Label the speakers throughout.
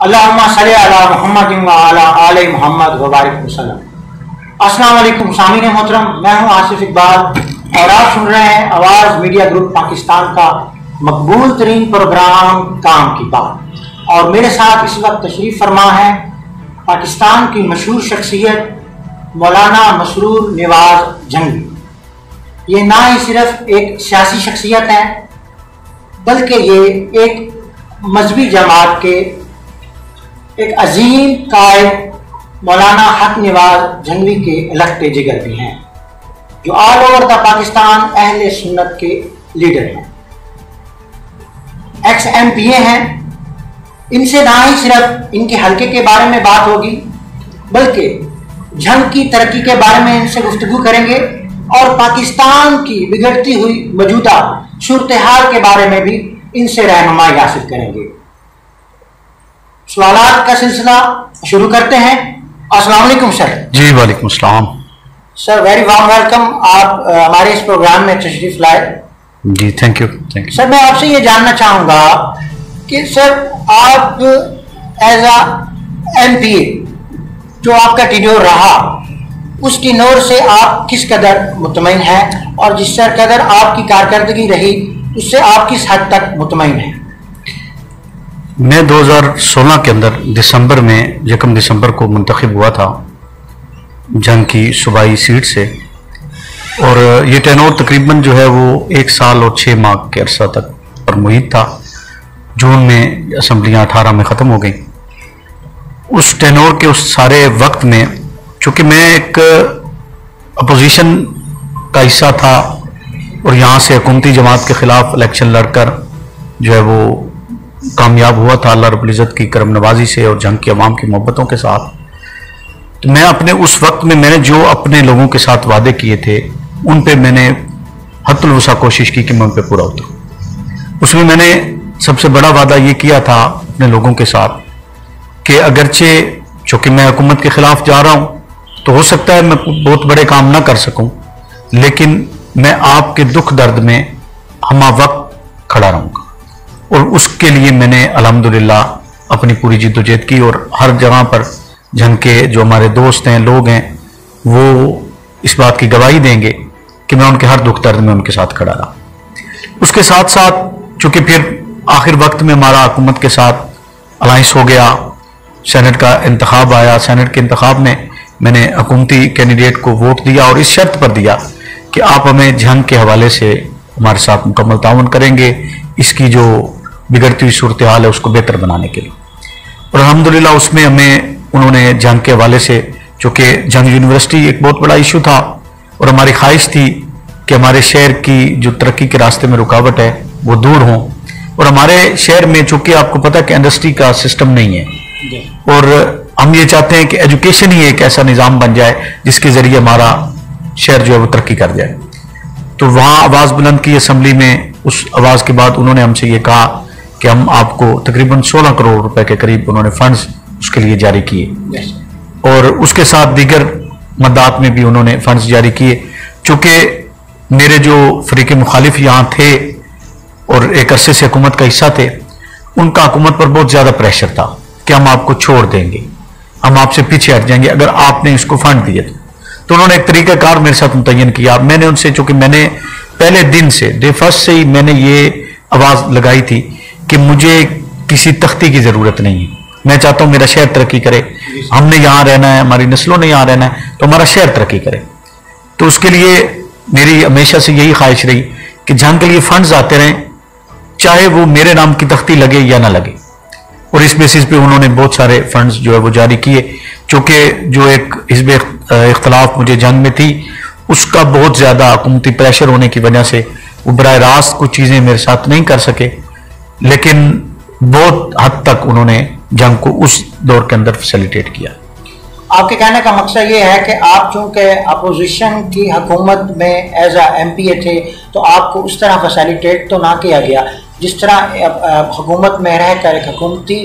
Speaker 1: अल्लाहुम्मा सल्ली अला मुहम्मद व अला आले मुहम्मद व बारिक वसल्लम। अस्सलाम वालेकुम सामीन मोहतरम, मैं हूं आसिफ इकबाल और आप सुन रहे हैं आवाज़ मीडिया ग्रुप पाकिस्तान का मकबूल तरीन प्रोग्राम काम की बात। और मेरे साथ इस वक्त तशरीफ़ फरमा है पाकिस्तान की मशहूर शख्सियत मौलाना मसरूर निवाज जंगवी। ये ना ही सिर्फ एक सियासी शख्सियत है बल्कि ये एक मजहबी जमात के एक अजीम कायद मौलाना हक निवाज जंगवी के लखते जिगर भी हैं, जो ऑल ओवर द पाकिस्तान अहले सुन्नत के लीडर हैं, एक्स MPA हैं। इनसे ना ही सिर्फ इनके हलके के बारे में बात होगी बल्कि जंग की तरक्की के बारे में इनसे गुफ्तगू करेंगे और पाकिस्तान की बिगड़ती हुई मौजूदा सूरत हाल के बारे में भी इनसे रहनुमाई हासिल करेंगे। सवालात का सिलसिला शुरू करते हैं। अस्सलाम वालेकुम सर।
Speaker 2: जी वालेकुम सलाम
Speaker 1: सर, वेरी वार्म वेलकम, आप हमारे इस प्रोग्राम में तशरीफ लाए।
Speaker 2: जी थैंक यू
Speaker 1: सर, मैं आपसे ये जानना चाहूँगा कि सर आप एज अ MPA जो आपका टेन्योर रहा उस टेन्योर से आप किस कदर मुतमईन हैं और जिस कदर आपकी कारकर्दगी रही उससे आप किस हद तक मुतमईन हैं?
Speaker 2: मैं 2016 के अंदर दिसंबर में 1 दिसंबर को मुंतखब हुआ था जंग की सूबाई सीट से, और ये टेन्योर तकरीबन जो है वो 1 साल और 6 माह के अरसा तक पर मुहित था। जून में असम्बलियाँ 18 में ख़त्म हो गई। उस टेन्योर के उस सारे वक्त में चूँकि मैं एक अपोजिशन का हिस्सा था और यहाँ से हुकूमती जमात के ख़िलाफ़ इलेक्शन लड़कर जो है वो कामयाब हुआ था अल्लाह रब्बुल इज़्ज़त की करम नवाजी से और जंग की अवाम की मोहब्बतों के साथ। तो मैं अपने उस वक्त में मैंने जो अपने लोगों के साथ वादे किए थे उन पे मैंने हद्दुल वसा कोशिश की कि मैं उन पे पूरा उतरूँ। उसमें मैंने सबसे बड़ा वादा ये किया था अपने लोगों के साथ कि अगरचे चूँकि मैं हुकूमत के ख़िलाफ़ जा रहा हूँ तो हो सकता है मैं बहुत बड़े काम ना कर सकूँ, लेकिन मैं आपके दुख दर्द में हमा वक्त खड़ा रहूँगा। और उसके लिए मैंने अल्हम्दुलिल्लाह अपनी पूरी जिद्दोजहद की और हर जगह पर जंग के जो हमारे दोस्त हैं, लोग हैं, वो इस बात की गवाही देंगे कि मैं उनके हर दुख दर्द में उनके साथ खड़ा रहा। उसके साथ साथ चूँकि फिर आखिर वक्त में हमारा हुकूमत के साथ अलाइंस हो गया, सेनेट का इंतखाब आया। सेनेट के इंतखाब में मैंने हुकूमती कैंडिडेट को वोट दिया और इस शर्त पर दिया कि आप हमें जंग के हवाले से हमारे साथ मुकम्मल ताउन करेंगे, इसकी जो बिगड़ती हुई सूरत हाल है उसको बेहतर बनाने के लिए। और अल्हम्दुलिल्लाह उसमें हमें उन्होंने जंग के हवाले से, चूँकि जंग यूनिवर्सिटी एक बहुत बड़ा इशू था और हमारी ख्वाहिश थी कि हमारे शहर की जो तरक्की के रास्ते में रुकावट है वो दूर हों। और हमारे शहर में चूँकि आपको पता है कि इंडस्ट्री का सिस्टम नहीं है और हम ये चाहते हैं कि एजुकेशन ही एक ऐसा निज़ाम बन जाए जिसके ज़रिए हमारा शहर जो है वो तरक्की कर जाए। तो वहाँ आवाज़ बुलंद की असम्बली में। उस आवाज़ के बाद उन्होंने हमसे ये कहा कि हम आपको तकरीबन 16 करोड़ रुपए के करीब उन्होंने फंड्स उसके लिए जारी किए और उसके साथ दीगर मदात में भी उन्होंने फंड्स जारी किए। चूँकि मेरे जो फरीक मुखालिफ यहाँ थे और एक अरसे से हुकूमत का हिस्सा थे, उनका हुकूमत पर बहुत ज़्यादा प्रेशर था कि हम आपको छोड़ देंगे, हम आपसे पीछे हट जाएंगे अगर आपने इसको फंड दिए। तो उन्होंने एक तरीक़ाकार मेरे साथ मुतय्यन किया। मैंने उनसे, चूँकि मैंने पहले दिन से डे फर्स्ट से ही मैंने ये आवाज़ लगाई थी कि मुझे किसी तख्ती की ज़रूरत नहीं है, मैं चाहता हूँ मेरा शहर तरक्की करे, हमने यहाँ रहना है, हमारी नस्लों ने यहाँ रहना है, तो हमारा शहर तरक्की करे। तो उसके लिए मेरी हमेशा से यही ख्वाहिश रही कि जंग के लिए फंड्स आते रहें, चाहे वो मेरे नाम की तख्ती लगे या ना लगे। और इस बेसिस पे उन्होंने बहुत सारे फंड्स जो है वो जारी किए। चूँकि जो एक हिज़्ब इख्तिलाफ मुझे जंग में थी उसका बहुत ज़्यादा हुकूमती प्रेशर होने की वजह से वो बराह रास्त कुछ चीज़ें मेरे साथ नहीं कर सके, लेकिन बहुत हद तक उन्होंने जंग को उस दौर के अंदर फैसिलिटेट किया।
Speaker 1: आपके कहने का मकसद ये है कि आप चूँकि अपोजिशन की हुकूमत में एज अ MPA थे तो आपको उस तरह फैसिलिटेट तो ना किया गया जिस तरह हुकूमत में रहकर एक हुकूमती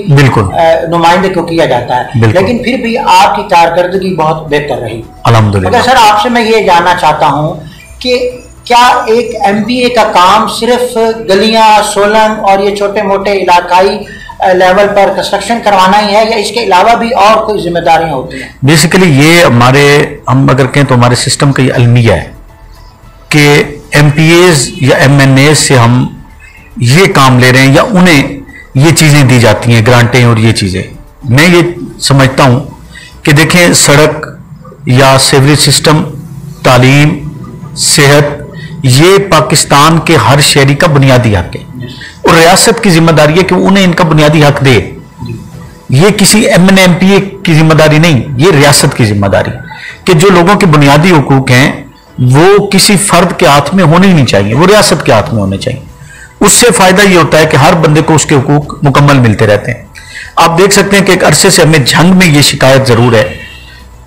Speaker 1: नुमाइंदे को किया जाता है, लेकिन फिर भी आपकी कारकर्दगी बहुत बेहतर रही अल्हम्दुलिल्लाह। सर, आपसे मैं ये जानना चाहता हूँ कि क्या एक MPA का काम सिर्फ गलियाँ, सोलंग और ये छोटे मोटे इलाकाई लेवल पर कंस्ट्रक्शन करवाना ही है या इसके अलावा भी और कोई जिम्मेदारियां होती हैं?
Speaker 2: बेसिकली ये हम अगर कहें तो हमारे सिस्टम का ये अलमिया है कि एमपीएज या एमएनएज से हम ये काम ले रहे हैं या उन्हें ये चीजें दी जाती हैं, ग्रांटें और ये चीजें। मैं ये समझता हूं कि देखें, सड़क या सीवरेज सिस्टम, तालीम, सेहत, ये पाकिस्तान के हर शहरी का बुनियादी हक है और रियासत की जिम्मेदारी है कि उन्हें इनका बुनियादी हक दे। ये किसी एमएनएमपीए की जिम्मेदारी नहीं, ये रियासत की जिम्मेदारी कि जो लोगों के बुनियादी हुकूक हैं वो किसी फर्द के हाथ में होने ही नहीं चाहिए, वो रियासत के हाथ में होने चाहिए। उससे फायदा ये होता है कि हर बंदे को उसके हुकूक मुकम्मल मिलते रहते हैं। आप देख सकते हैं कि एक अरसे से हमें झंग में ये शिकायत जरूर है,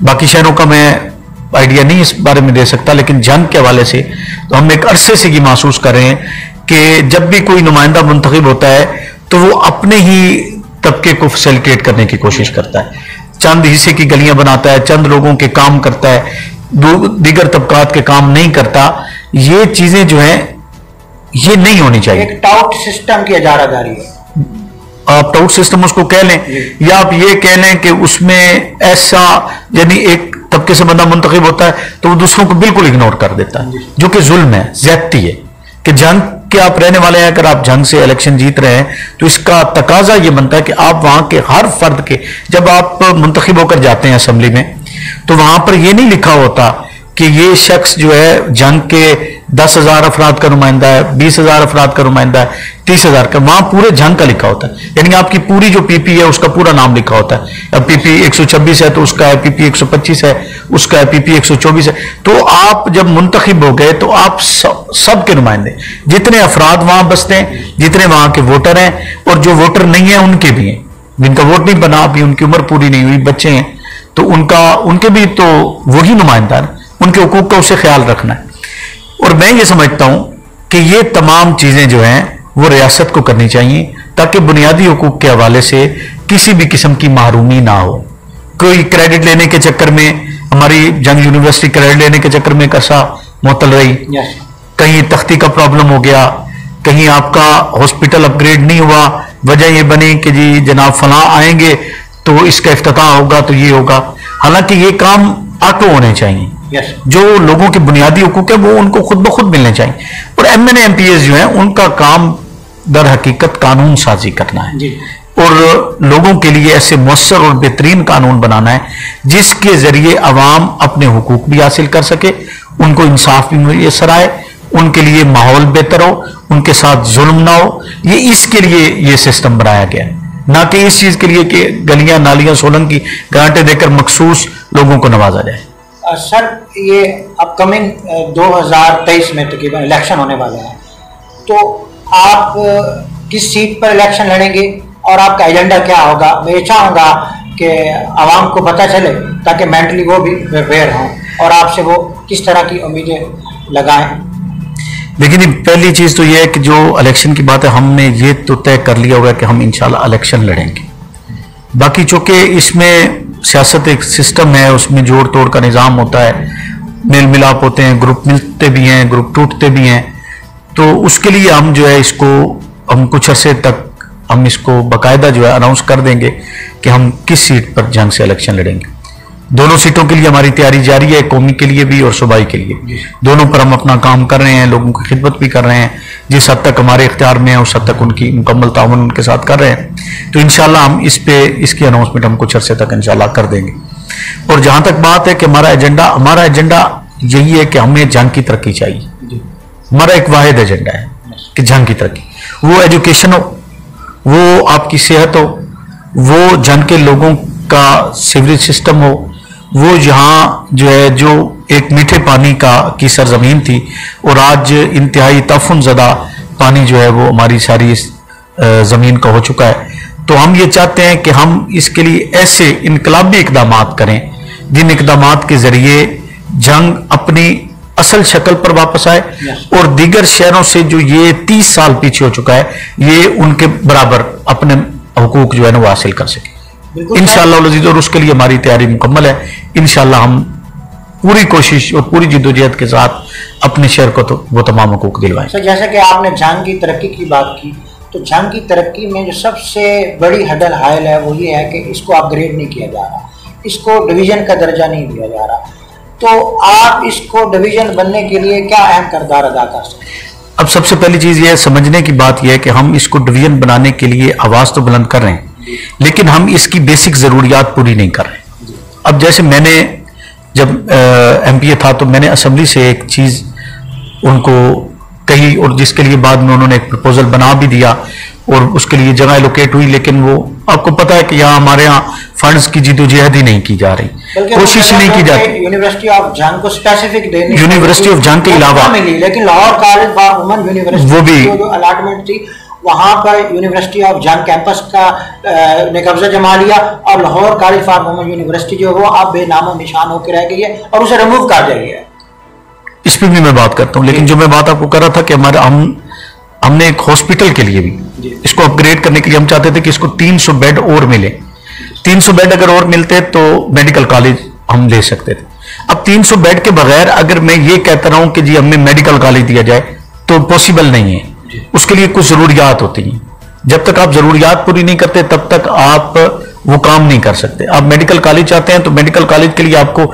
Speaker 2: बाकी शहरों का मैं आइडिया नहीं इस बारे में दे सकता, लेकिन झंग के हवाले से तो हम एक अरसे से ये महसूस कर रहे हैं कि जब भी कोई नुमाइंदा मुंतखब होता है तो वो अपने ही तबके को फैसिलिटेट करने की कोशिश करता है, चंद हिस्से की गलियां बनाता है, चंद लोगों के काम करता है, दीगर तबकात के काम नहीं करता। ये चीजें जो है ये नहीं होनी चाहिए।
Speaker 1: एक टाउट सिस्टम की इजारादारी है,
Speaker 2: आप टाउट सिस्टम उसको कह लें या आप ये कह लें कि उसमें ऐसा, यानी एक तबके से बंदा मुंतखब होता है तो वो दूसरों को बिल्कुल इग्नोर कर देता है, जो कि जुल्म है, ज्यादती है। कि जंग के आप रहने वाले हैं, अगर आप जंग से इलेक्शन जीत रहे हैं तो इसका तकाजा ये बनता है कि आप वहां के हर फर्द के, जब आप मुंतखब होकर जाते हैं असेंबली में तो वहां पर यह नहीं लिखा होता कि ये शख्स जो है जंग के 10,000 अफराद का नुमाइंदा है, 20,000 अफराद का नुमाइंदा है, 30,000 का, वहां पूरे जंग का लिखा होता है। यानी आपकी पूरी जो पीपी है उसका पूरा नाम लिखा होता है। अब पीपी 126 है तो उसका है, पीपी 125 है उसका है, पीपी 124 है। तो आप जब मुंतखब हो गए तो आप सब के नुमाइंदे, जितने अफराद वहां बसते हैं, जितने वहां के वोटर हैं और जो वोटर नहीं है उनके भी हैं, जिनका वोट नहीं बना, अभी उनकी उम्र पूरी नहीं हुई, बच्चे हैं, तो उनके भी तो वही नुमाइंदा है, उनके हुकूक का उसे ख्याल रखना है। और मैं ये समझता हूं कि ये तमाम चीजें जो हैं वो रियासत को करनी चाहिए ताकि बुनियादी हुकूक के हवाले से किसी भी किस्म की महरूमी ना हो। कोई क्रेडिट लेने के चक्कर में, हमारी जंग यूनिवर्सिटी क्रेडिट लेने के चक्कर में कैसा मुअत्तल रही, कहीं तख्ती का प्रॉब्लम हो गया, कहीं आपका हॉस्पिटल अपग्रेड नहीं हुआ, वजह यह बनी कि जी जनाब फलां आएंगे तो इसका इफ्तिताह होगा तो ये होगा। हालांकि ये काम ऑटो होने चाहिए। जो लोगों के बुनियादी हुकूक है वो उनको खुद ब खुद मिलने चाहिए। और एमएनए एमपीएस जो है उनका काम दर हकीकत कानून साजी करना है और लोगों के लिए ऐसे मुयस्सर और बेहतरीन कानून बनाना है जिसके जरिए अवाम अपने हुकूक भी हासिल कर सके, उनको इंसाफ भी मुयस्सर आए, उनके लिए माहौल बेहतर हो, उनके साथ जुल्म ना हो। ये इसके लिए ये सिस्टम बनाया गया है, ना कि इस चीज के लिए कि गलियां नालियां सोलंग की ग्रांटें देकर मखसूस लोगों को नवाजा जाए।
Speaker 1: सर, ये अपकमिंग 2023 में तकरीबन इलेक्शन होने वाला है, तो आप किस सीट पर इलेक्शन लड़ेंगे और आपका एजेंडा क्या होगा? मैं चाहूँगा कि आवाम को पता चले ताकि मेंटली वो भी प्रिपेयर हों और आपसे वो किस तरह की उम्मीदें लगाएं।
Speaker 2: लेकिन पहली चीज तो यह है कि जो इलेक्शन की बात है, हमने ये तो तय कर लिया होगा कि हम इंशाल्लाह इलेक्शन लड़ेंगे। बाकी चूंकि इसमें सियासत एक सिस्टम है, उसमें जोड़ तोड़ का निज़ाम होता है, मेल मिलाप होते हैं, ग्रुप मिलते भी हैं, ग्रुप टूटते भी हैं, तो उसके लिए हम जो है इसको हम कुछ अरसे तक हम इसको बाकायदा जो है अनाउंस कर देंगे कि हम किस सीट पर जंग से इलेक्शन लड़ेंगे। दोनों सीटों के लिए हमारी तैयारी जारी है, कौमी के लिए भी और सूबाई के लिए। दोनों पर हम अपना काम कर रहे हैं, लोगों की खिदमत भी कर रहे हैं, जिस हद तक हमारे इख्तियार में है उस हद तक उनकी मुकम्मल ताउन उनके साथ कर रहे हैं। तो इंशाल्लाह हम इसकी अनाउंसमेंट हम कुछ अरसे तक इंशाल्लाह कर देंगे। और जहां तक बात है कि हमारा एजेंडा यही है कि हमें जंग की तरक्की चाहिए। हमारा एक वाहिद एजेंडा है कि जंग की तरक्की, वो एजुकेशन हो, वो आपकी सेहत हो, वो जंग के लोगों का सीवरेज सिस्टम हो, वो यहाँ जो है जो एक मीठे पानी की सरजमीन थी और आज इंतहाई तफन ज़दा पानी जो है वो हमारी सारी ज़मीन का हो चुका है। तो हम ये चाहते हैं कि हम इसके लिए ऐसे इनकलाबी इकदामात करें जिन इकदामात के ज़रिए जंग अपनी असल शक्ल पर वापस आए और दीगर शहरों से जो ये 30 साल पीछे हो चुका है ये उनके बराबर अपने हुकूक जो है ना वो हासिल कर सके इंशाअल्लाह अज़ीज़। और उसके लिए हमारी तैयारी मुकम्मल है। इंशाअल्लाह हम पूरी कोशिश और पूरी जिद्दोजहद के साथ अपने शहर को तो वो तमाम हुकूक दिलवाएं।
Speaker 1: सर, जैसा कि आपने जंग की तरक्की की बात की, तो जंग की तरक्की में जो सबसे बड़ी हडल हायल है वो ये है कि इसको अपग्रेड नहीं किया जा रहा, इसको डिवीज़न का दर्जा नहीं दिया जा रहा। तो आप इसको डिवीज़न बनने के लिए क्या अहम किरदार अदा कर सकते हैं?
Speaker 2: अब सबसे पहली चीज़ ये समझने की बात यह है कि हम इसको डिवीज़न बनाने के लिए आवाज़ तो बुलंद कर रहे हैं, लेकिन हम इसकी बेसिक ज़रूरियात पूरी नहीं कर रहे। अब जैसे मैंने जब MPA था तो मैंने असेंबली से एक चीज़ उनको कही और जिसके लिए बाद में उन्होंने एक प्रपोजल बना भी दिया और उसके लिए जगह एलोकेट हुई, लेकिन वो आपको पता है कि यहाँ हमारे यहाँ फंड्स की जिदोजहद ही नहीं की जा रही, कोशिश नहीं की जाती।
Speaker 1: यूनिवर्सिटी ऑफ जंग को स्पेसिफिक देने,
Speaker 2: यूनिवर्सिटी ऑफ जंग के अलावा
Speaker 1: मिली, लेकिन Lahore college for women university
Speaker 2: वो भी
Speaker 1: जो अलॉटमेंट थी वहां पर यूनिवर्सिटी ऑफ जंग कैंपस का ने कब्जा जमा लिया और Lahore college for women university जो वो अब बेनामो निशान होकर रह गई है और उसे रिमूव कर दिया गया है।
Speaker 2: इस पर भी मैं बात करता हूँ, लेकिन जो मैं बात आपको कर रहा था कि हमारा हमने एक हॉस्पिटल के लिए भी इसको अपग्रेड करने के लिए हम चाहते थे कि इसको 300 बेड और मिले। 300 बेड अगर और मिलते तो मेडिकल कॉलेज हम ले सकते थे। अब 300 बेड के बगैर अगर मैं ये कहता रहा हूं कि जी हमें मेडिकल कॉलेज दिया जाए तो पॉसिबल नहीं है, उसके लिए कुछ जरूरियात होती हैं। जब तक आप जरूरियात पूरी नहीं करते तब तक आप वो काम नहीं कर सकते। आप मेडिकल कॉलेज चाहते हैं तो मेडिकल कॉलेज के लिए आपको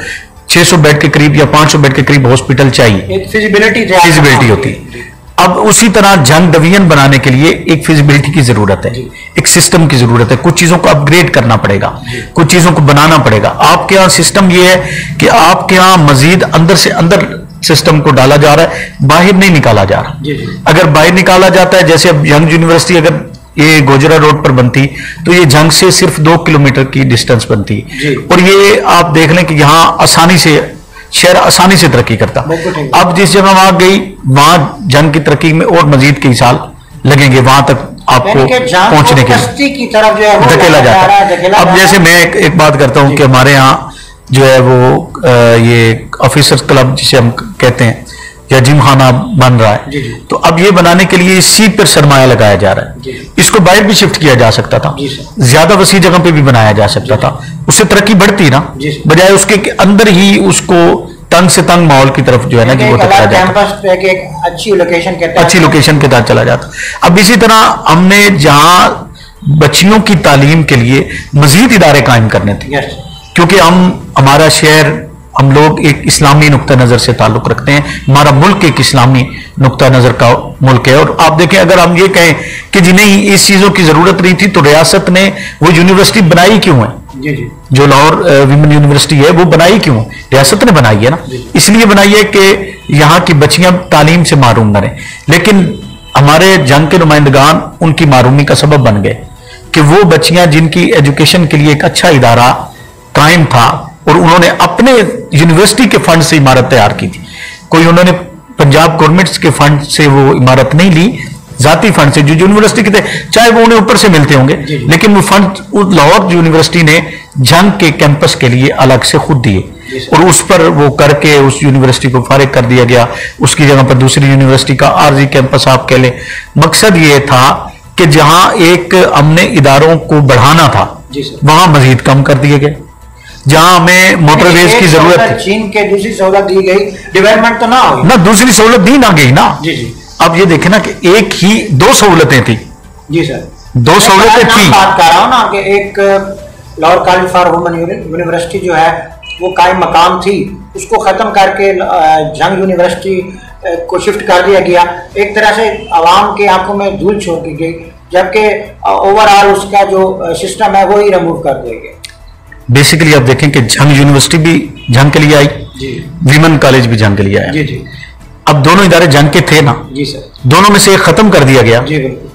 Speaker 2: 600 बेड के करीब या 500 बेड के करीब हॉस्पिटल चाहिए,
Speaker 1: एक फिजिबिलिटी
Speaker 2: होती है। अब उसी तरह जंग डिवीजन बनाने के लिए एक फिजिबिलिटी की जरूरत है, एक सिस्टम की जरूरत है। कुछ चीजों को अपग्रेड करना पड़ेगा, कुछ चीजों को बनाना पड़ेगा। आपके यहाँ सिस्टम ये है कि आपके यहाँ मजीद अंदर से अंदर सिस्टम को डाला जा रहा है, बाहर नहीं निकाला जा रहा। अगर बाहर निकाला जाता है, जैसे अब जंग यूनिवर्सिटी अगर ये गोजरा रोड पर बनती तो ये जंग से सिर्फ 2 किलोमीटर की डिस्टेंस बनती, और ये आप देख लें कि यहाँ आसानी से शहर आसानी से तरक्की करता। अब जिस जगह वहां गई वहां जंग की तरक्की में और मजीद कई साल लगेंगे वहां तक आपको पहुंचने के
Speaker 1: की तरफ जो है
Speaker 2: धकेला जाता है। अब जैसे मैं एक बात करता हूं कि हमारे यहाँ जो है वो ये ऑफिसर्स क्लब जिसे हम कहते हैं या जिम खाना बन रहा है, तो अब ये बनाने के लिए इसी पर सरमाया लगाया जा रहा है। इसको बाहर भी शिफ्ट किया जा सकता था, ज्यादा वसी जगह पे भी बनाया जा सकता था, उससे तरक्की बढ़ती ना, बजाय उसके अंदर ही उसको तंग से तंग माहौल की तरफ जो है ना कि वो चला जाता, अच्छी लोकेशन के तहत चला जाता। अब इसी तरह हमने जहां बच्चियों की तालीम के लिए मजीद इदारे कायम करने थे, क्योंकि हमारा शहर हम लोग एक इस्लामी नुक्ता नजर से ताल्लुक रखते हैं, हमारा मुल्क एक इस्लामी नुक्ता नजर का मुल्क है। और आप देखें अगर हम ये कहें कि जी नहीं इस चीजों की जरूरत नहीं थी तो रियासत ने वो यूनिवर्सिटी बनाई क्यों है? जो लाहौर विमेन यूनिवर्सिटी है वो बनाई क्यों है? रियासत ने बनाई है ना, इसलिए बनाई है कि यहाँ की बच्चियां तालीम से मारूम न रहे। लेकिन हमारे जंग के नुमाइंदगान उनकी मारूमी का सबब बन गए कि वो बच्चियां जिनकी एजुकेशन के लिए एक अच्छा इदारा कायम था और उन्होंने अपने यूनिवर्सिटी के फंड से इमारत तैयार की थी, कोई उन्होंने पंजाब गवर्नमेंट के फंड से वो इमारत नहीं ली, जाती फंड से जो यूनिवर्सिटी के थे, चाहे वो उन्हें ऊपर से मिलते होंगे, लेकिन वो फंड लाहौर यूनिवर्सिटी ने जंग के कैंपस के लिए अलग से खुद दिए और उस पर वो करके उस यूनिवर्सिटी को फारिग कर दिया गया। उसकी जगह पर दूसरी यूनिवर्सिटी का आर्जी कैंपस आप कह लें। मकसद ये था कि जहां एक हमने इदारों को बढ़ाना था वहां मजीद कम कर दिए गए। जहां हमें मोटरवेज की जरूरत थी,
Speaker 1: चीन के दूसरी सहूलत दी गई, डेवलपमेंट तो ना हो
Speaker 2: ना, दूसरी सहूलत दी ना गई ना। अब ये देखे ना कि एक ही 2 सहूलतें थी।
Speaker 1: जी सर,
Speaker 2: 2 सहूलतें थी।
Speaker 1: बात कर रहा हूं ना कि एक Lahore college for women university जो है वो कायम मकाम थी, उसको खत्म करके जंग यूनिवर्सिटी को शिफ्ट कर दिया गया। एक तरह से आवाम के आंखों में धूल छोड़ दी गई, जबकि ओवरऑल उसका जो सिस्टम है वो ही रिमूव कर दिया गया।
Speaker 2: बेसिकली आप देखें कि जंग यूनिवर्सिटी भी जंग के लिए आई, विमेन कॉलेज भी जंग के लिए आया। अब दोनों इदारे जंग के थे ना।
Speaker 1: जी सर,
Speaker 2: दोनों में से एक खत्म कर दिया गया।
Speaker 1: जी बिल्कुल,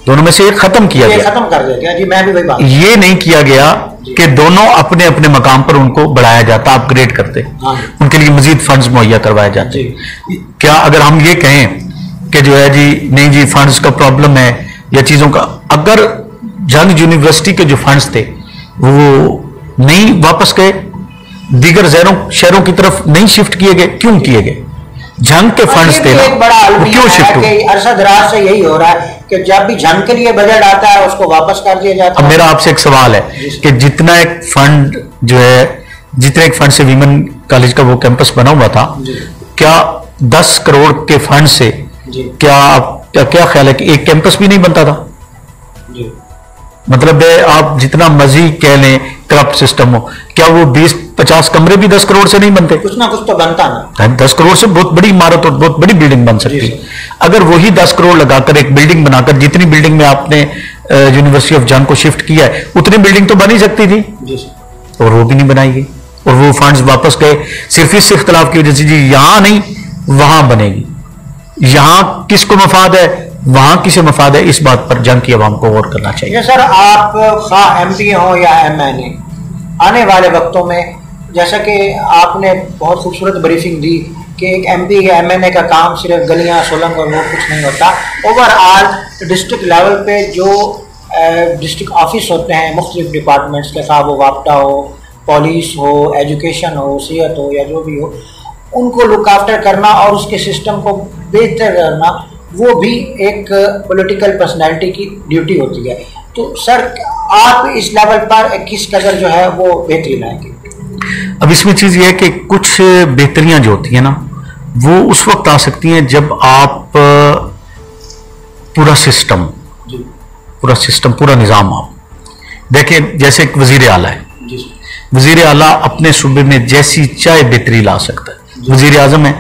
Speaker 2: दोनों में से एक खत्म किया गया,
Speaker 1: खत्म कर दिया गया। जी मैं भी वही बात,
Speaker 2: ये नहीं किया गया कि दोनों अपने अपने मकाम पर उनको बढ़ाया जाता, अपग्रेड करते, उनके लिए मजीद फंड्स मुहैया करवाए जाते। क्या अगर हम ये कहें कि जो है जी नहीं जी फंड्स का प्रॉब्लम है या चीजों का, अगर जंग यूनिवर्सिटी के जो फंड्स थे वो नहीं वापस गए, दीगर शहरों की तरफ नहीं शिफ्ट किए गए, क्यों किए गए? जंग के फंड्स थे ना, क्यों शिफ्ट हुए?
Speaker 1: अरसा-दराज से यही हो रहा है कि जब भी जंग के लिए बजट आता है उसको वापस कर दिया जाता है।
Speaker 2: अब मेरा आपसे एक सवाल है कि जितना एक फंड जो है, जितने एक फंड से विमेन कॉलेज का वो कैंपस बना हुआ था, क्या 10 करोड़ के फंड से क्या ख्याल है कि एक कैंपस भी नहीं बनता था? मतलब है आप जितना मर्जी कह लें करप्ट सिस्टम हो, क्या वो 20-50 कमरे भी 10 करोड़ से नहीं बनते?
Speaker 1: कुछ ना कुछ तो बनता ना।
Speaker 2: 10 करोड़ से बहुत बड़ी इमारत और बहुत बड़ी बिल्डिंग बन सकती है। अगर वही 10 करोड़ लगाकर एक बिल्डिंग बनाकर, जितनी बिल्डिंग में आपने यूनिवर्सिटी ऑफ जंग को शिफ्ट किया है उतनी बिल्डिंग तो बन ही सकती थी, और वो भी नहीं बनाई गई, और वो फंड्स वापस गए सिर्फ इस इख्तलाफ की वजह से जी यहां नहीं वहां बनेगी। यहां किसको मफाद है, वहां किसे मफाद है, इस बात पर जंग की आवाम को गौर करना चाहिए।
Speaker 1: सर आप MP हो या MNA, आने वाले वक्तों में जैसा कि आपने बहुत खूबसूरत ब्रीफिंग दी कि एक MP या MNA का काम सिर्फ गलियां सोलंग और वो कुछ नहीं होता, ओवरऑल डिस्ट्रिक्ट लेवल पे जो डिस्ट्रिक्ट ऑफिस होते हैं मुख्तलिफ डिपार्टमेंट्स के, साथ वो वापटा हो, पुलिस हो, एजुकेशन हो, सेहत हो या जो भी हो, उनको लुक आफ्टर करना और उसके सिस्टम को बेहतर करना, वो भी एक पॉलिटिकल पर्सनैलिटी की ड्यूटी होती है। तो सर आप इस लेवल पर किस कदर जो है वो बेहतरी लाएंगे?
Speaker 2: अब इसमें चीज ये है कि कुछ बेहतरियां जो होती है ना वो उस वक्त आ सकती हैं जब आप पूरा सिस्टम पूरा निजाम आप देखें। जैसे एक वजीर आला है, वजीर आला अपने सूबे में जैसी चाहे बेहतरी ला सकता है। वजीर आजम है,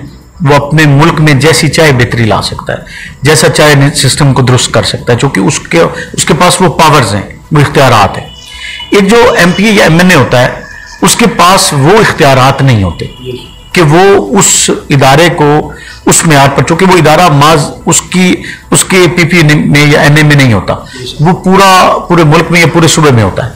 Speaker 2: वो अपने मुल्क में जैसी चाहे बेहतरी ला सकता है, जैसा चाहे सिस्टम को दुरुस्त कर सकता है, क्योंकि उसके पास वो पावर्स हैं, वो इख्तियारात हैं। एक जो MP या MNA होता है उसके पास वो इख्तियारात नहीं होते कि वो उस इदारे को उस म्यार पर, चूंकि वो इदारा माज उसके PP में या NA में नहीं होता, वो पूरे मुल्क में या पूरे सूबे में होता है।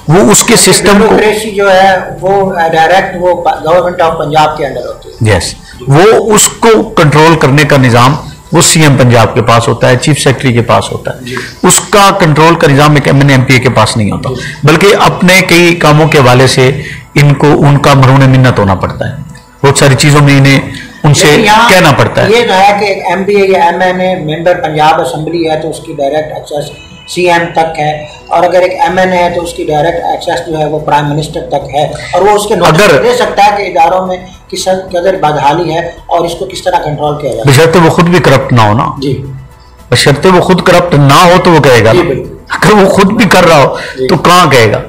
Speaker 2: वो उसके सिस्टम को
Speaker 1: जो है वो डायरेक्ट वो गवर्नमेंट ऑफ पंजाब के अंडर होती है।
Speaker 2: यस, वो उसको कंट्रोल करने का निजाम वो CM पंजाब के पास होता है, चीफ सेक्रेटरी के पास होता है। उसका कंट्रोल का निजाम एक MNA MPA के पास नहीं होता, बल्कि अपने कई कामों के हवाले से इनको उनका मरून मिन्नत होना पड़ता है। बहुत सारी चीजों में इन्हें उनसे कहना पड़ता है।
Speaker 1: ये जो है कि MPA या MNA मेंबर पंजाब असेंबली है तो उसकी डायरेक्ट एक्सेस CM तक है, और अगर एक MNA है तो उसकी डायरेक्ट एक्सेस जो है वो प्राइम मिनिस्टर तक है, और वो उसके नोटिस दे सकता है कि इदारों में किस कदर बदहाली है और इसको किस तरह कंट्रोल किया जाए।
Speaker 2: बशर्ते वो खुद भी करप्ट ना हो ना जी, बशर्ते वो खुद करप्ट ना हो तो वो कहेगा। अगर वो खुद भी कर रहा हो तो कहाँ कहेगा।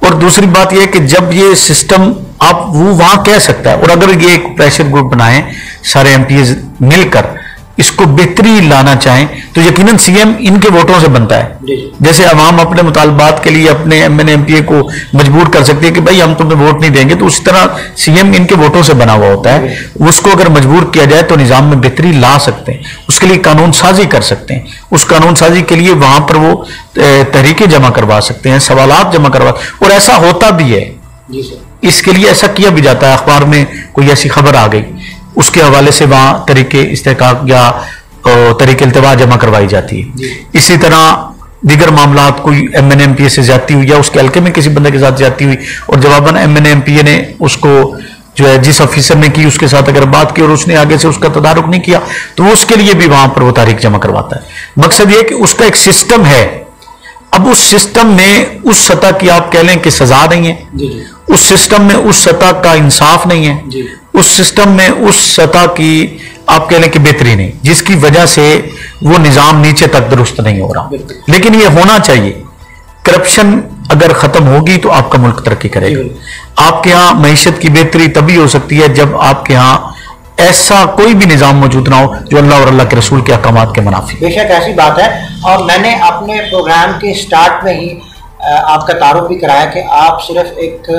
Speaker 2: और दूसरी बात यह कि जब ये सिस्टम आप वो वहां कह सकता है, और अगर ये एक प्रेशर ग्रुप बनाएं सारे MPs मिलकर इसको बेहतरी लाना चाहें तो यकीनन CM इनके वोटों से बनता है। जैसे अवाम अपने मुतालबात के लिए अपने MNA MPA को मजबूर कर सकती है कि भाई हम तुम्हें वोट नहीं देंगे, तो उसी तरह CM इनके वोटों से बना हुआ होता है। उसको अगर मजबूर किया जाए तो निजाम में बेहतरी ला सकते हैं, उसके लिए कानून साजी कर सकते हैं। उस कानून साजी के लिए वहां पर वो तहरीकें जमा करवा सकते हैं, सवालात जमा करवा, और ऐसा होता भी है। इसके लिए ऐसा किया भी जाता है। अखबार में कोई ऐसी खबर आ गई, उसके हवाले से वहां तरीके इस्तेकाक या तरीके इल्तवा जमा करवाई जाती है। इसी तरह दीगर मामला, कोई MNA MPA से ज्यादती हुई या उसके हल्के में किसी बंदे के साथ ज्यादती हुई और जवाबन MNA MPA ने उसको जो है जिस ऑफिसर ने की उसके साथ अगर बात की और उसने आगे से उसका तदारुक नहीं किया तो वो उसके लिए भी वहां पर वो तारीख जमा करवाता है। मकसद ये कि उसका एक सिस्टम है। अब उस सिस्टम में उस सतह की आप कह लें कि सजा नहीं है, उस सिस्टम में उस सतह का इंसाफ नहीं है, उस सिस्टम में उस सतह की आप कह लें कि बेहतरी नहीं, जिसकी वजह से वो निजाम नीचे तक दुरुस्त नहीं हो रहा। लेकिन ये होना चाहिए। करप्शन अगर खत्म होगी तो आपका मुल्क तरक्की करेगा। आपके यहाँ मईशत की बेहतरी तभी हो सकती है जब आपके यहाँ ऐसा कोई भी निजाम मौजूद ना हो जो अल्लाह और अल्लाह के रसूल के अहकामात के मुनाफी।
Speaker 1: बेशक ऐसी बात है, और मैंने अपने प्रोग्राम के स्टार्ट में ही आपका तारुफ भी कराया कि आप सिर्फ एक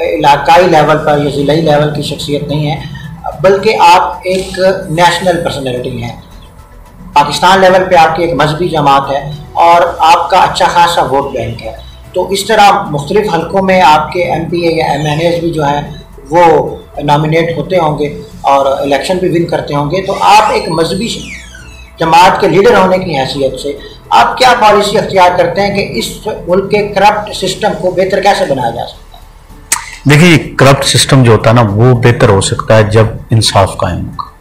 Speaker 1: इलाकाई लेवल पर या जिलाई लेवल की शख्सियत नहीं है, बल्कि आप एक नेशनल पर्सनैलिटी हैं। पाकिस्तान लेवल पे आपकी एक मजहबी जमात है और आपका अच्छा खासा वोट बैंक है। तो इस तरह मुख्तलिफ हलकों में आपके MPA या MNAs भी जो हैं वो नॉमिनेट होते होंगे और इलेक्शन भी विन करते होंगे। तो आप एक मजहबी जमात के लीडर होने की हैसियत से आप क्या पॉलिसी अख्तियार करते हैं कि इस मुल्क के करप्ट सिस्टम को बेहतर कैसे बनाया जा सकता है?
Speaker 2: देखिए, करप्ट सिस्टम जो होता है ना वो बेहतर हो सकता है जब इंसाफ कायम होगा।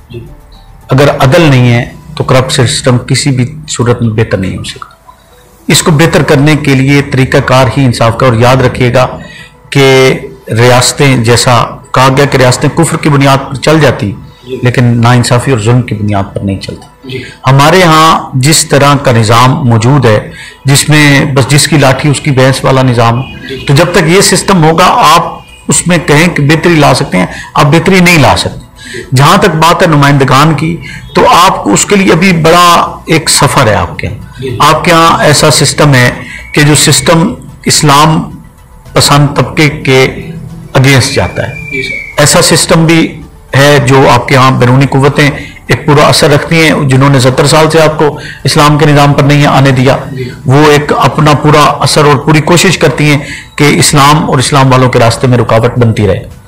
Speaker 2: अगर अदल नहीं है तो करप्ट सिस्टम किसी भी सूरत में बेहतर नहीं हो सकता। इसको बेहतर करने के लिए तरीकाकार ही इंसाफ का। और याद रखिएगा कि रियासतें, जैसा कहा गया कि रियासतें कुफ्र की बुनियाद पर चल जाती लेकिन नाइंसाफ़ी और जुल्म की बुनियाद पर नहीं चलता। हमारे यहाँ जिस तरह का निज़ाम मौजूद है, जिसमें बस जिसकी लाठी उसकी भैंस वाला निज़ाम, तो जब तक ये सिस्टम होगा आप उसमें कहें कि बेहतरी ला सकते हैं, आप बेहतरी नहीं ला सकते। जहां तक बात है नुमाइंदगान की, तो आपको उसके लिए अभी बड़ा एक सफ़र है आपके यहाँ ऐसा सिस्टम है कि जो सिस्टम इस्लाम पसंद तबके के अगेंस्ट जाता है, ऐसा सिस्टम भी है जो आपके यहाँ बैरूनी कुव्वतें एक पूरा असर रखती हैं, जिन्होंने 70 साल से आपको इस्लाम के निज़ाम पर नहीं आने दिया, वो एक अपना पूरा असर और पूरी कोशिश करती हैं कि इस्लाम और इस्लाम वालों के रास्ते में रुकावट बनती रहे।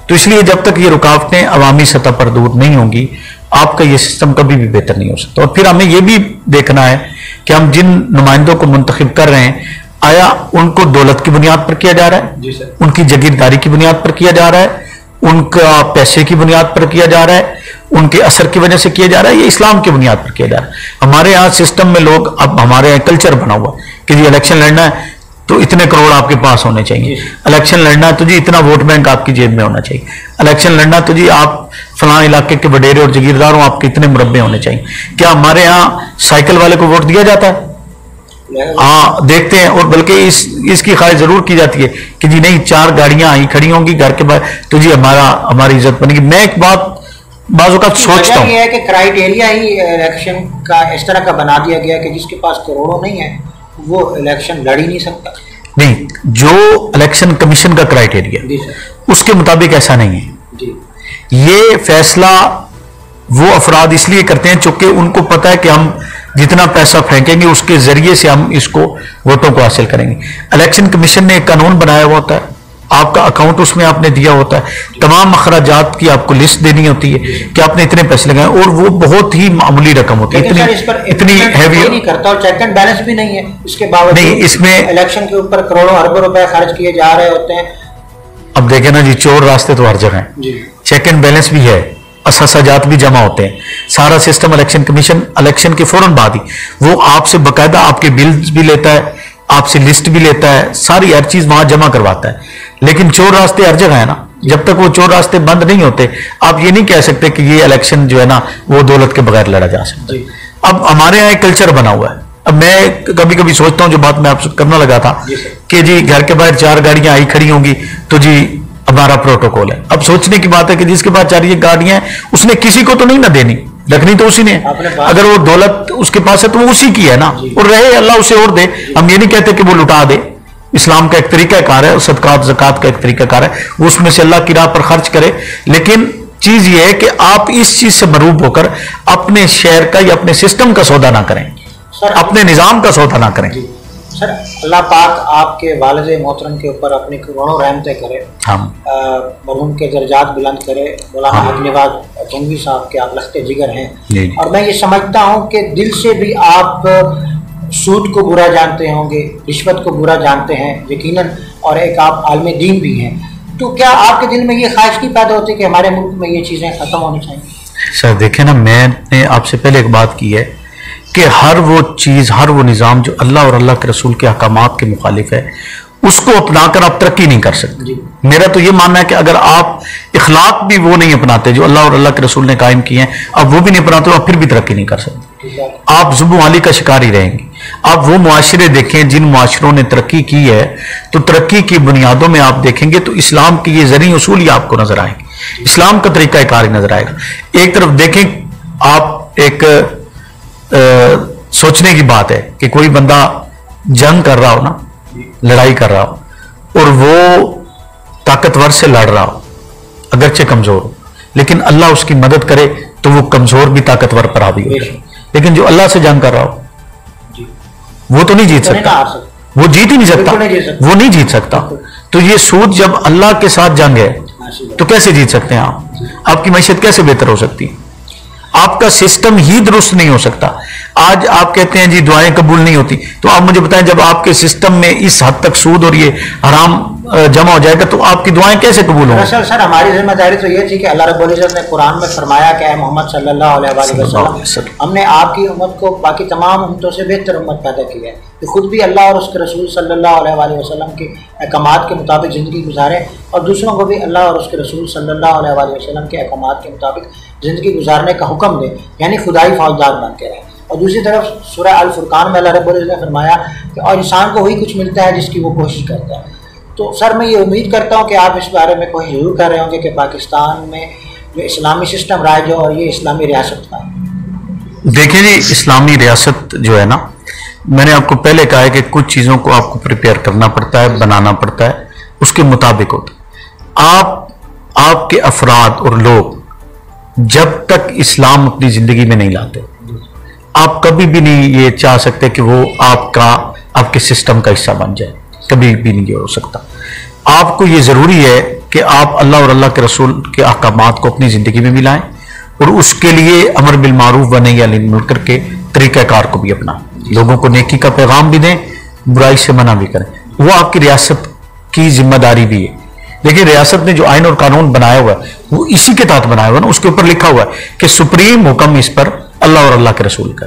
Speaker 2: तो इसलिए जब तक ये रुकावटें अवामी सतह पर दूर नहीं होंगी, आपका ये सिस्टम कभी भी बेहतर नहीं हो सकता। और फिर हमें ये भी देखना है कि हम जिन नुमाइंदों को मुंतखब कर रहे हैं, आया उनको दौलत की बुनियाद पर किया जा रहा है, उनकी जागीरदारी की बुनियाद पर किया जा रहा है, उनका पैसे की बुनियाद पर किया जा रहा है, उनके असर की वजह से किया जा रहा है, ये इस्लाम की बुनियाद पर किया जा रहा है। हमारे यहाँ सिस्टम में लोग, अब हमारे यहाँ कल्चर बना हुआ कि जी इलेक्शन लड़ना है तो इतने करोड़ आपके पास होने चाहिए, इलेक्शन लड़ना है तो जी इतना वोट बैंक आपकी जेब में होना चाहिए, इलेक्शन लड़ना तो जी आप फलां इलाके के वडेरे और जागीरदार हो, आपके इतने मुरब्बे होने चाहिए। क्या हमारे यहाँ साइकिल वाले को वोट दिया जाता है? हाँ, देखते हैं। और बल्कि इसकी ख्वाहिश जरूर की जाती है कि जी नहीं, 4 गाड़ियां आई खड़ी होंगी घर के बाहर तो जी हमारी इज्जत बनेगी। मैं एक बात बाजू का सोचता हूँ,
Speaker 1: ये है कि क्राइटेरिया ही इलेक्शन का इस तरह का बना दिया गया कि जिसके पास करोड़ों नहीं है वो इलेक्शन लड़ ही नहीं सकता।
Speaker 2: नहीं, जो इलेक्शन कमीशन का क्राइटेरिया उसके मुताबिक ऐसा नहीं है। ये फैसला वो अफराद इसलिए करते हैं चूंकि उनको पता है कि हम जितना पैसा फेंकेंगे उसके जरिए से हम इसको वोटों को हासिल करेंगे। इलेक्शन कमीशन ने एक कानून बनाया हुआ होता है, आपका अकाउंट उसमें आपने दिया होता है, तमाम अखराजात की आपको लिस्ट देनी होती है कि आपने इतने पैसे लगाए, और वो बहुत ही मामूली रकम होती है, इतनी हैवी
Speaker 1: नहीं करता, और चेक एंड बैलेंस भी नहीं है इसके बावजूद नहीं, इसमें इलेक्शन के ऊपर करोड़ों अरबों रुपए खर्च किए जा रहे होते हैं।
Speaker 2: अब देखे ना जी, चोर रास्ते तो हर जगह है, चेक एंड बैलेंस भी है, अससाजात भी जमा होते हैं, सारा सिस्टम इलेक्शन कमीशन इलेक्शन के फौरन बाद ही वो आपसे बकायदा आपके बिल्स भी लेता है, आपसे लिस्ट भी लेता है, सारी हर चीज वहां जमा करवाता है। लेकिन चोर रास्ते हर जगह है ना, जब तक वो चोर रास्ते बंद नहीं होते आप ये नहीं कह सकते कि ये इलेक्शन जो है ना वो दौलत के बगैर लड़ा जा सकता है। अब हमारे यहाँ एक कल्चर बना हुआ है। अब मैं कभी कभी सोचता हूँ, जो बात मैं आपसे करना लगा था कि जी घर के बाहर 4 गाड़ियां आई खड़ी होंगी तो जी हमारा प्रोटोकॉल है। अब सोचने की बात है कि जिसके पास 4 गाड़ियां हैं उसने किसी को तो नहीं ना देनी, रखनी तो उसी ने, अगर वो दौलत उसके पास है तो वो उसी की है ना, और रहे अल्लाह उसे और दे। हम ये नहीं कहते कि वो लुटा दे, इस्लाम का एक तरीकाकार है, सदकात ज़कात का एक तरीकाकार है, वो उसमें से अल्लाह की राह पर खर्च करे। लेकिन चीज ये है कि आप इस चीज से मरूब होकर अपने शहर का या अपने सिस्टम का सौदा ना करें, अपने निजाम का सौदा ना करें।
Speaker 1: सर, अल्लाह पाक आपके वालिद मोहतरम के ऊपर अपनी करोड़ों रहमतें करे, मरहूम के दर्जात बुलंद करे। मौलाना अब्दुल गंगवी साहब के आप लख्ते जिगर हैं, और मैं ये समझता हूँ कि दिल से भी आप सूद को बुरा जानते होंगे, रिश्वत को बुरा जानते हैं यकीनन, और एक आप आलम दीन भी हैं। तो क्या आपके दिल में ये ख्वाहिश नहीं पैदा होती कि हमारे मुल्क में ये चीज़ें ख़त्म होनी चाहिए?
Speaker 2: सर देखें ना, मैंने आपसे पहले एक बात की है कि हर वो चीज़, हर वो निज़ाम जो अल्लाह और अल्लाह के रसूल के अहकामात के मुखालिफ है, उसको अपनाकर आप तरक्की नहीं कर सकते। मेरा तो ये मानना है कि अगर आप इखलाक भी वो नहीं अपनाते जो अल्लाह और अल्लाह के रसूल ने कायम किए हैं, आप वो भी नहीं अपनाते, आप फिर भी तरक्की नहीं कर सकते। आप जुल्म वाली का शिकार ही रहेंगे। आप वो मुआशरे देखें जिन मुआशरों ने तरक्की की है, तो तरक्की की बुनियादों में आप देखेंगे तो इस्लाम के ये ज़री उसूल ही आपको नजर आएंगे, इस्लाम का तरीका कार नजर आएगा। एक तरफ देखें आप, एक सोचने की बात है कि कोई बंदा जंग कर रहा हो ना, लड़ाई कर रहा हो, और वो ताकतवर से लड़ रहा हो, अगरचे कमजोर हो, लेकिन अल्लाह उसकी मदद करे तो वो कमजोर भी ताकतवर पर हावी हो। लेकिन जो अल्लाह से जंग कर रहा हो वो तो नहीं जीत सकता, वो जीत ही नहीं सकता, वो नहीं जीत सकता। तो ये सूद, जब अल्लाह के साथ जंग है तो कैसे जीत सकते हैं आप? आपकी मैशत कैसे बेहतर हो सकती है? आपका सिस्टम ही दुरुस्त नहीं हो सकता। आज आप कहते हैं जी दुआएं कबूल नहीं होती, तो आप मुझे बताएं जब आपके सिस्टम में इस हद तक सूद और ये हराम जमा हो जाएगा तो आपकी दुआएं कैसे कबूल होंगी?
Speaker 1: सर हमारी जिम्मेदारी तो ये थी कि अल्लाह रब्बुल इज्जत ने कुरान में फरमाया कि मोहम्मद सल्लल्लाहु अलैहि वसल्लम, हमने आपकी उम्मत को बाकी तमाम उम्मतों से बेहतर उम्मत पैदा की है, कि खुद भी अल्लाह और उसके रसूल सल्लल्लाहु अलैहि वसल्लम के अहकामात के मुताबिक ज़िंदगी गुजारें, और दूसरों को भी अल्लाह और उसके रसूल सल्लल्लाहु अलैहि वसल्लम के अहकामात के मुताबिक ज़िंदगी गुजारने का हुक्म दे, यानी खुदाई फौजदार बन के रहे। और दूसरी तरफ सूरह अल फुरकान में अल्लाह रब्बुल इज़्ज़त ने फरमाया कि और इंसान को वही कुछ मिलता है जिसकी वो कोशिश करता है। तो सर, मैं ये उम्मीद करता हूँ कि आप इस बारे में कोशिश ज़रूर कर रहे होंगे कि पाकिस्तान में जो इस्लामी सिस्टम राज हो और ये इस्लामी रियासत का है।
Speaker 2: देखिए जी, इस्लामी रियासत जो है ना, मैंने आपको पहले कहा है कि कुछ चीज़ों को आपको प्रिपेयर करना पड़ता है, बनाना पड़ता है, उसके मुताबिक होता है। आपके अफराद और लोग जब तक इस्लाम अपनी ज़िंदगी में नहीं लाते, आप कभी भी नहीं ये चाह सकते कि वो आपके सिस्टम का हिस्सा बन जाए, कभी भी नहीं हो सकता। आपको ये ज़रूरी है कि आप अल्लाह और अल्लाह के रसूल के अहकामात को अपनी ज़िंदगी में भी लाएं और उसके लिए अमर बिल मारूफ व नही अनिल मुनकर के तरीक़ाकार को भी अपनाएं, लोगों को नेकी का पैगाम भी दें, बुराई से मना भी करें। वो आपकी रियासत की जिम्मेदारी भी है। देखिए, रियासत ने जो आइन और कानून बनाया हुआ है वो इसी के तहत बनाया हुआ है ना, उसके ऊपर लिखा हुआ है कि सुप्रीम हुक्म इस पर अल्लाह और अल्लाह के रसूल का।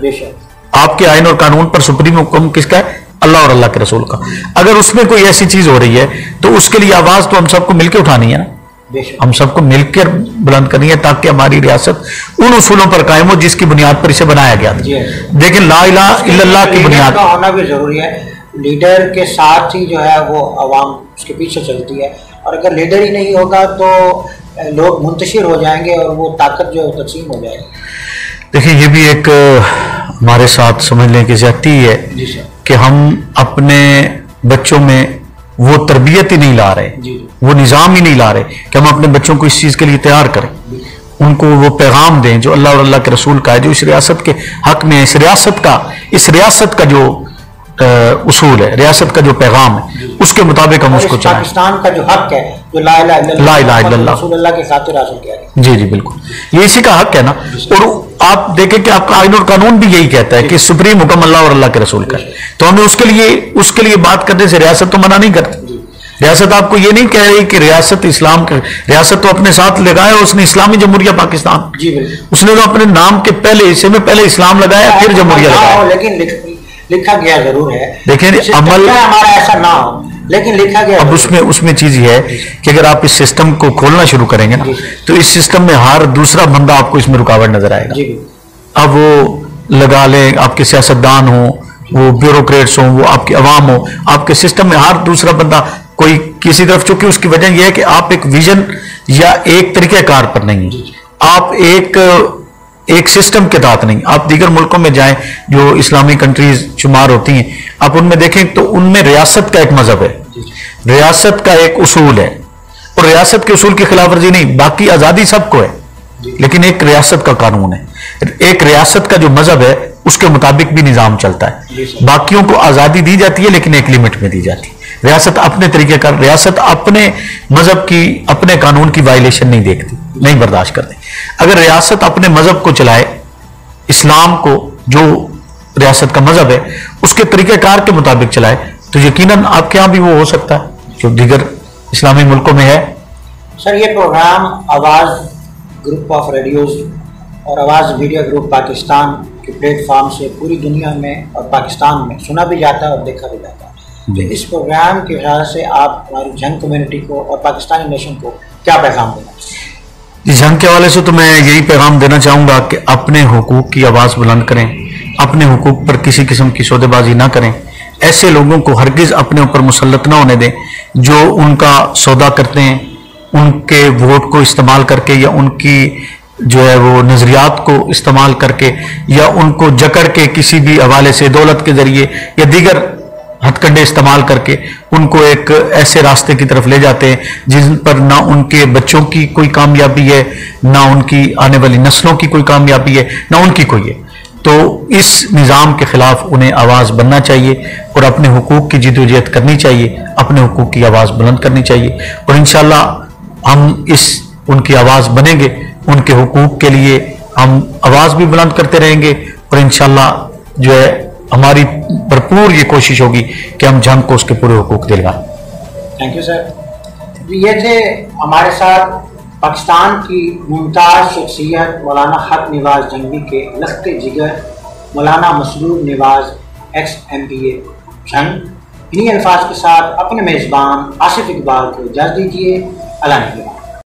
Speaker 2: आपके आइन और कानून पर सुप्रीम हुक्म किसका है? अल्लाह और अल्लाह के रसूल का। अगर उसमें कोई ऐसी चीज हो रही है तो उसके लिए आवाज तो हम सबको मिलकर उठानी है ना, हम सबको मिलकर बुलंद करनी है, ताकि हमारी रियासत उन उसूलों पर कायम हो जिसकी बुनियाद पर इसे बनाया गया था। लेकिन ला इलाहा इल्लल्लाह की बुनियाद
Speaker 1: का होना भी जरूरी है। लीडर के साथ ही जो है वो अवाम उसके पीछे चलती है, और अगर लीडर ही नहीं होगा तो लोग मुंतशिर हो जाएंगे और वो ताकत जो है तकसीम हो जाएगी।
Speaker 2: देखिए, ये भी एक हमारे साथ समझ लें कि ज्यादती है कि हम अपने बच्चों में वो तरबियत ही नहीं ला रहे, वो निज़ाम ही नहीं ला रहे कि हम अपने बच्चों को इस चीज़ के लिए तैयार करें, उनको वो पैगाम दें जो अल्लाह और अल्लाह के रसूल का है, जो इस रियासत के हक में है। इस रियासत का जो उसूल है, रियासत का जो पैगाम है, उसके मुताबिक हम उसको चलाएं।
Speaker 1: पाकिस्तान का जो हक है, जो ला इलाहा इल्लल्लाह रसूलुल्लाह के खातिर हासिल किया है।
Speaker 2: जी जी बिल्कुल, ये इसी का हक है ना। और आप देखें कि आपका आइन और कानून भी यही कहता है कि सुप्रीम हुक्म अल्लाह और अल्लाह के रसूल का। तो हमें उसके लिए बात करने से रियासत तो मना नहीं करती। रियासत आपको ये नहीं कह रही कि रियासत इस्लाम का, रियासत तो अपने साथ लगाया उसने इस्लामी जमहूरिया पाकिस्तान, उसने तो अपने नाम के पहले हिस्से में पहले इस्लाम लगाया, फिर जमहूरिया लगाया।
Speaker 1: लेकिन लिखा गया जरूर है।
Speaker 2: देखिए, अमल
Speaker 1: हमारा ऐसा ना हो, लेकिन लिखा गया।
Speaker 2: अब उसमें चीज ये है कि अगर आप इस सिस्टम को खोलना शुरू करेंगे ना, तो इस सिस्टम में हर दूसरा बंदा आपको इसमें रुकावट नजर आएगा। अब वो लगा लें, आपके सियासतदान हो, वो ब्यूरोक्रेट्स हो, वो आपकी अवाम हो, आपके सिस्टम में हर दूसरा बंदा कोई किसी तरफ, चूंकि उसकी वजह यह है कि आप एक विजन या एक तरीकेकार पर नहीं है, आप एक सिस्टम के तहत नहीं। आप दीगर मुल्कों में जाएं जो इस्लामी कंट्रीज शुमार होती हैं, आप उनमें देखें तो उनमें रियासत का एक मजहब है, रियासत का एक उसूल है, और रियासत के उसूल की खिलाफ वर्जी नहीं, बाकी आज़ादी सबको है, लेकिन एक रियासत का कानून है, एक रियासत का जो मजहब है उसके मुताबिक भी निज़ाम चलता है। बाकियों को आज़ादी दी जाती है लेकिन एक लिमिट में दी जाती है। रियासत अपने तरीके का, रियासत अपने मजहब की, अपने कानून की वायलेशन नहीं देखती, नहीं बर्दाश्त करती। अगर रियासत अपने मजहब को चलाए, इस्लाम को जो रियासत का मजहब है उसके तरीकेकार के मुताबिक चलाए, तो यकीनन आपके यहाँ भी वो हो सकता है जो दीगर इस्लामी मुल्कों में है।
Speaker 1: सर, ये प्रोग्राम आवाज़ ग्रुप ऑफ रेडियोज और आवाज़ मीडिया ग्रुप पाकिस्तान के प्लेटफॉर्म से पूरी दुनिया में और पाकिस्तान में सुना भी जाता है और देखा भी जाता है। तो इस प्रोग्राम के वजह से आप हमारी जंग कम्युनिटी को और पाकिस्तानी नेशन को क्या पैगाम देना चाहिए?
Speaker 2: जंग के हवाले से तो मैं यही पैगाम देना चाहूँगा कि अपने हुकूक की आवाज़ बुलंद करें, अपने हुकूक पर किसी किस्म की सौदेबाजी ना करें, ऐसे लोगों को हरगिज़ अपने ऊपर मुसल्लत ना होने दें जो उनका सौदा करते हैं, उनके वोट को इस्तेमाल करके या उनकी जो है वो नज़रियात को इस्तेमाल करके या उनको जकड़ के किसी भी हवाले से दौलत के ज़रिए या दीगर हथकंडे इस्तेमाल करके उनको एक ऐसे रास्ते की तरफ ले जाते हैं जिन पर ना उनके बच्चों की कोई कामयाबी है, ना उनकी आने वाली नस्लों की कोई कामयाबी है, ना उनकी कोई है। तो इस निज़ाम के खिलाफ उन्हें आवाज़ बनना चाहिए और अपने हुकूक की जिदोजहद करनी चाहिए, अपने हुकूक की आवाज़ बुलंद करनी चाहिए, और इंशाअल्लाह हम उनकी आवाज़ बनेंगे, उनके हुकूक के लिए हम आवाज़ भी बुलंद करते रहेंगे, और इंशाअल्लाह जो है हमारी भरपूर ये कोशिश होगी कि हम जंग को उसके पूरे हुकूक दिलवाएं।
Speaker 1: Thank you sir. ये थे हमारे साथ पाकिस्तान की मुमताज़ शख्सियत मौलाना हक निवाज जंगी के लख्ते जिगर मौलाना मसरूर निवाज ex-MPA जंग। इन्हीं अल्फाज के साथ अपने मेज़बान आसिफ इकबाल को इजाज़त दीजिए। अल्लाह ने